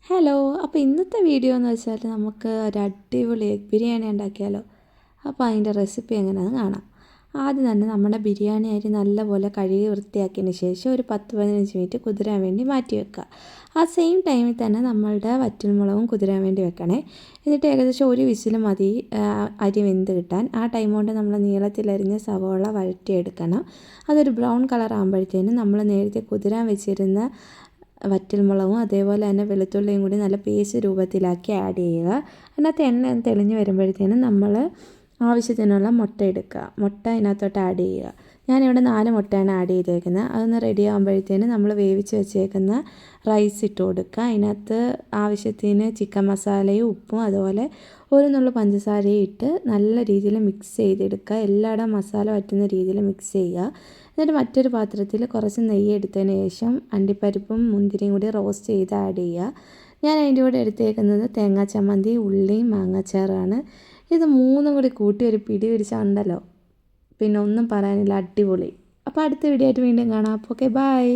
Hello. അപ്പോൾ ഇന്നത്തെ video എന്ന് വെച്ചാൽ നമുക്ക് ഒരു അടിപൊളി എഗ് ബിരിയാണി ഉണ്ടാക്കിയാലോ. അപ്പോൾ അതിൻ്റെ റെസിപ്പി എങ്ങനെയാണെന്ന് കാണാം. ആദ്യം തന്നെ നമ്മുടെ ബിരിയാണി അരി നല്ലപോലെ കഴുകി വൃത്തിയാക്കിയതിന് ശേഷം ഒരു 10-15 മിനിറ്റ് കുതിരാൻ വേണ്ടി മാറ്റി വെക്കുക. ആ സെയിം ടൈമിൽ തന്നെ നമ്മളുടെ വറ്റൽമുളകും കുതിരാൻ വേണ്ടി വെക്കണേ. എന്നിട്ട് ഏകദേശം ഒരു വിസിൽ മതി അരി വെന്ത് കിട്ടാൻ. ആ ടൈം കൊണ്ട് നമ്മൾ നീളത്തിലരിഞ്ഞ സവോള വഴറ്റിയെടുക്കണം. അതൊരു ബ്രൗൺ കളർ ആകുമ്പോഴത്തേനും നമ്മൾ നേരത്തെ കുതിരാൻ വെച്ചിരുന്ന വറ്റൽമുളകും അതേപോലെ തന്നെ വെളുത്തുള്ളിയും കൂടി നല്ല പേസ്റ്റ് രൂപത്തിലാക്കി ആഡ് ചെയ്യുക. അതിനകത്ത് എണ്ണ തെളിഞ്ഞ് വരുമ്പോഴത്തേനും നമ്മൾ ആവശ്യത്തിനുള്ള മുട്ട എടുക്കുക. മുട്ട അതിനകത്തോട്ട് ആഡ് ചെയ്യുക. ഞാനിവിടെ 4 മുട്ടയാണ് ആഡ് ചെയ്തേക്കുന്നത്. അതൊന്ന് റെഡി ആകുമ്പോഴത്തേനും നമ്മൾ വേവിച്ച് വെച്ചേക്കുന്ന റൈസ് ഇട്ട് കൊടുക്കുക. അതിനകത്ത് ആവശ്യത്തിന് ചിക്കൻ മസാലയും ഉപ്പും അതുപോലെ ഒരു നുള്ളു പഞ്ചസാരയും ഇട്ട് നല്ല രീതിയിൽ മിക്സ് ചെയ്തെടുക്കുക. എല്ലായിടം മസാല പറ്റുന്ന രീതിയിൽ മിക്സ് ചെയ്യുക. എന്നിട്ട് മറ്റൊരു പാത്രത്തിൽ കുറച്ച് നെയ്യ് എടുത്തതിന് ശേഷം അണ്ടിപ്പരിപ്പും മുന്തിരിയും കൂടി റോസ്റ്റ് ചെയ്ത് ആഡ് ചെയ്യുക. ഞാൻ അതിൻ്റെ കൂടെ എടുത്തേക്കുന്നത് തേങ്ങാ ചമ്മന്തി, ഉള്ളിയും മാങ്ങാച്ചാറാണ്. ഇത് മൂന്നും കൂടി കൂട്ടി ഒരു പിടി പിടിച്ചാൽ പിന്നെ ഒന്നും പറയാനില്ല, അടിപൊളി. അപ്പോൾ അടുത്ത വീഡിയോ ആയിട്ട് വീണ്ടും കാണാം. അപ്പോൾ ഓക്കെ, ബൈ.